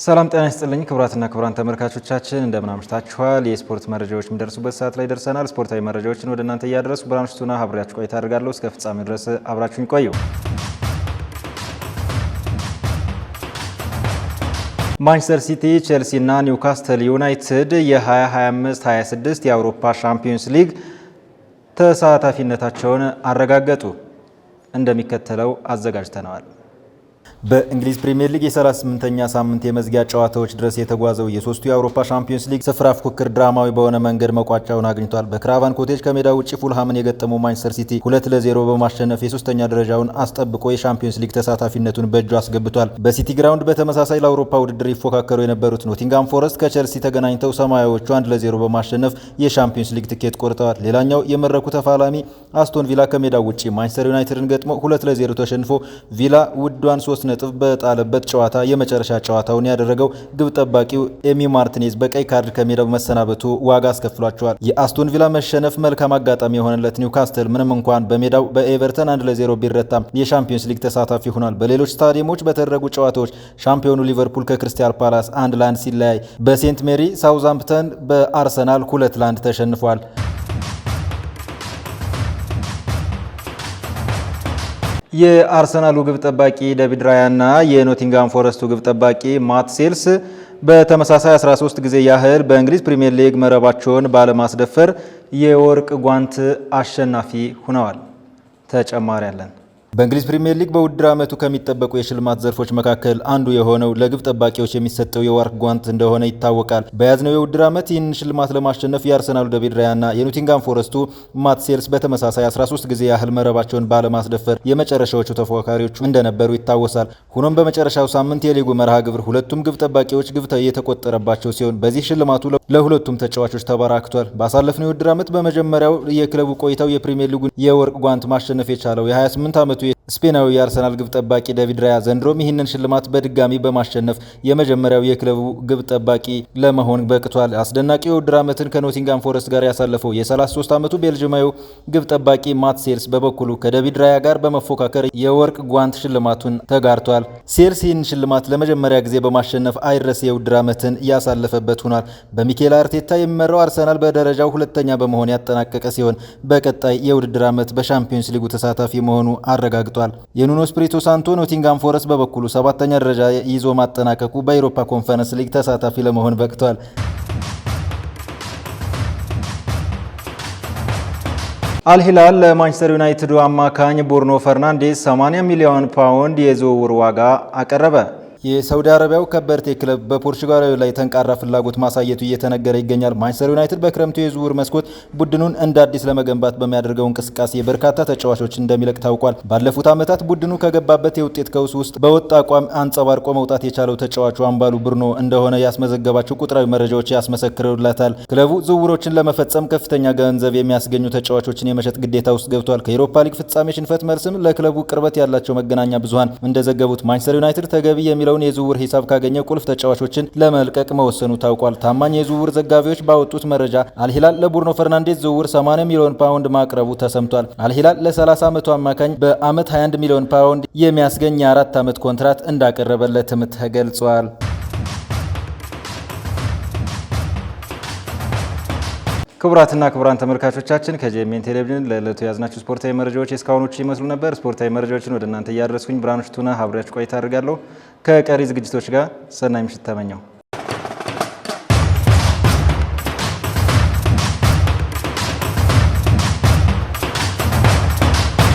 ሰላም ጤና ይስጥልኝ ክቡራትና ክቡራን ተመልካቾቻችን እንደምን አምሽታችኋል። የስፖርት መረጃዎች የሚደርሱበት ሰዓት ላይ ደርሰናል። ስፖርታዊ መረጃዎችን ወደ እናንተ እያደረሱ ብራንሽቱና አብሬያችሁ ቆይታ አደርጋለሁ። እስከ ፍጻሜ ድረስ አብራችሁን ቆዩ። ማንቸስተር ሲቲ፣ ቼልሲ እና ኒውካስትል ዩናይትድ የ2025-26 የአውሮፓ ሻምፒዮንስ ሊግ ተሳታፊነታቸውን አረጋገጡ። እንደሚከተለው አዘጋጅተነዋል። በእንግሊዝ ፕሪሚየር ሊግ የ38ኛ ሳምንት የመዝጊያ ጨዋታዎች ድረስ የተጓዘው የሶስቱ የአውሮፓ ሻምፒዮንስ ሊግ ስፍራ ፉክክር ድራማዊ በሆነ መንገድ መቋጫውን አግኝቷል። በክራቫን ኮቴጅ ከሜዳ ውጪ ፉልሃምን የገጠመው ማንቸስተር ሲቲ 2-0 በማሸነፍ የሶስተኛ ደረጃውን አስጠብቆ የሻምፒዮንስ ሊግ ተሳታፊነቱን በእጁ አስገብቷል። በሲቲ ግራውንድ በተመሳሳይ ለአውሮፓ ውድድር ይፎካከሩ የነበሩት ኖቲንጋም ፎረስት ከቼልሲ ተገናኝተው ሰማያዊዎቹ 1-0 በማሸነፍ የሻምፒዮንስ ሊግ ትኬት ቆርጠዋል። ሌላኛው የመድረኩ ተፋላሚ አስቶን ቪላ ከሜዳ ውጪ ማንቸስተር ዩናይትድን ገጥሞ 2-0 ተሸንፎ ቪላ ውዷን 3 ነጥብ በጣለበት ጨዋታ የመጨረሻ ጨዋታውን ያደረገው ግብ ጠባቂው ኤሚ ማርቲኔዝ በቀይ ካርድ ከሜዳው መሰናበቱ ዋጋ አስከፍሏቸዋል። የአስቶን ቪላ መሸነፍ መልካም አጋጣሚ የሆነለት ኒውካስትል ምንም እንኳን በሜዳው በኤቨርተን 1-0 ቢረታም የሻምፒዮንስ ሊግ ተሳታፊ ሆኗል። በሌሎች ስታዲየሞች በተደረጉ ጨዋታዎች ሻምፒዮኑ ሊቨርፑል ከክሪስታል ፓላስ 1-1 ሲለያይ፣ በሴንት ሜሪ ሳውዛምፕተን በአርሰናል 2-1 ተሸንፏል። የአርሰናሉ ግብ ጠባቂ ዴቪድ ራያና የኖቲንጋም ፎረስቱ ግብ ጠባቂ ማት ሴልስ በተመሳሳይ 13 ጊዜ ያህል በእንግሊዝ ፕሪሚየር ሊግ መረባቸውን ባለማስደፈር የወርቅ ጓንት አሸናፊ ሆነዋል። ተጨማሪ ያለን በእንግሊዝ ፕሪሚየር ሊግ በውድድር ዓመቱ ከሚጠበቁ የሽልማት ዘርፎች መካከል አንዱ የሆነው ለግብ ጠባቂዎች የሚሰጠው የወርቅ ጓንት እንደሆነ ይታወቃል። በያዝነው የውድድር ዓመት ይህንን ሽልማት ለማሸነፍ የአርሰናሉ ዴቪድ ራያና የኖቲንጋም ፎረስቱ ማት ሴልስ በተመሳሳይ 13 ጊዜ ያህል መረባቸውን ባለማስደፈር የመጨረሻዎቹ ተፎካካሪዎቹ እንደነበሩ ይታወሳል። ሆኖም በመጨረሻው ሳምንት የሊጉ መርሃ ግብር ሁለቱም ግብ ጠባቂዎች ግብ የተቆጠረባቸው ሲሆን በዚህ ሽልማቱ ለሁለቱም ተጫዋቾች ተበራክቷል። ባሳለፍነው የውድድር ዓመት በመጀመሪያው የክለቡ ቆይታው የፕሪሚየር ሊጉን የወርቅ ጓንት ማሸነፍ የቻለው የ28 ዓመቱ ስፔናዊ የአርሰናል ግብ ጠባቂ ዴቪድ ራያ ዘንድሮም ይህንን ሽልማት በድጋሚ በማሸነፍ የመጀመሪያው የክለቡ ግብ ጠባቂ ለመሆን በቅቷል። አስደናቂ የውድድር ዓመትን ከኖቲንጋም ፎረስት ጋር ያሳለፈው የ33 ዓመቱ ቤልጅማዊ ግብ ጠባቂ ማት ሴልስ በበኩሉ ከዴቪድ ራያ ጋር በመፎካከር የወርቅ ጓንት ሽልማቱን ተጋርቷል። ሴልስ ይህን ሽልማት ለመጀመሪያ ጊዜ በማሸነፍ አይረሴ የውድድር ዓመትን ያሳለፈበት ሆኗል። በሚኬል አርቴታ የሚመራው አርሰናል በደረጃው ሁለተኛ በመሆን ያጠናቀቀ ሲሆን በቀጣይ የውድድር ዓመት በሻምፒዮንስ ሊጉ ተሳታፊ መሆኑ አረጋግጧል። የኑኖ ስፒሪቶ ሳንቶ ኖቲንጋም ፎረስት በበኩሉ 7ኛ ደረጃ ይዞ ማጠናቀቁ በአውሮፓ ኮንፈረንስ ሊግ ተሳታፊ ለመሆን በቅቷል። አልሂላል ለማንቸስተር ዩናይትዱ አማካኝ ብሩኖ ፈርናንዴዝ 80 ሚሊዮን ፓውንድ የዝውውር ዋጋ አቀረበ። የሳውዲ አረቢያው ከበርቴ ክለብ በፖርቹጋላዊ ላይ ጠንካራ ፍላጎት ማሳየቱ እየተነገረ ይገኛል። ማንቸስተር ዩናይትድ በክረምቱ የዝውውር መስኮት ቡድኑን እንደ አዲስ ለመገንባት በሚያደርገው እንቅስቃሴ በርካታ ተጫዋቾች እንደሚለቅ ታውቋል። ባለፉት ዓመታት ቡድኑ ከገባበት የውጤት ቀውስ ውስጥ በወጥ አቋም አንጸባርቆ መውጣት የቻለው ተጫዋቹ አምባሉ ብሩኖ እንደሆነ ያስመዘገባቸው ቁጥራዊ መረጃዎች ያስመሰክሩለታል። ክለቡ ዝውውሮችን ለመፈጸም ከፍተኛ ገንዘብ የሚያስገኙ ተጫዋቾችን የመሸጥ ግዴታ ውስጥ ገብቷል። ከዩሮፓ ሊግ ፍጻሜ ሽንፈት መልስም ለክለቡ ቅርበት ያላቸው መገናኛ ብዙሃን እንደዘገቡት ማንቸስተር ዩናይትድ ተገቢ የሚለው የዝውውር ሂሳብ ካገኘ ቁልፍ ተጫዋቾችን ለመልቀቅ መወሰኑ ታውቋል። ታማኝ የዝውውር ዘጋቢዎች ባወጡት መረጃ አልሂላል ለብሩኖ ፈርናንዴዝ ዝውውር 80 ሚሊዮን ፓውንድ ማቅረቡ ተሰምቷል። አልሂላል ለ30 ዓመቱ አማካኝ በዓመት 21 ሚሊዮን ፓውንድ የሚያስገኝ የ4 ዓመት ኮንትራት እንዳቀረበለትም ተገልጿል። ክቡራትና ክቡራን ተመልካቾቻችን ከጄኤምኤን ቴሌቪዥን ለዕለቱ ያዝናችሁ ስፖርታዊ መረጃዎች እስካሁኖቹ ይመስሉ ነበር። ስፖርታዊ መረጃዎችን ወደ እናንተ እያደረስኩኝ ብራንሽቱና አብሬያችሁ ቆይታ አድርጋለሁ። ከቀሪ ዝግጅቶች ጋር ሰናይ ምሽት ተመኘው።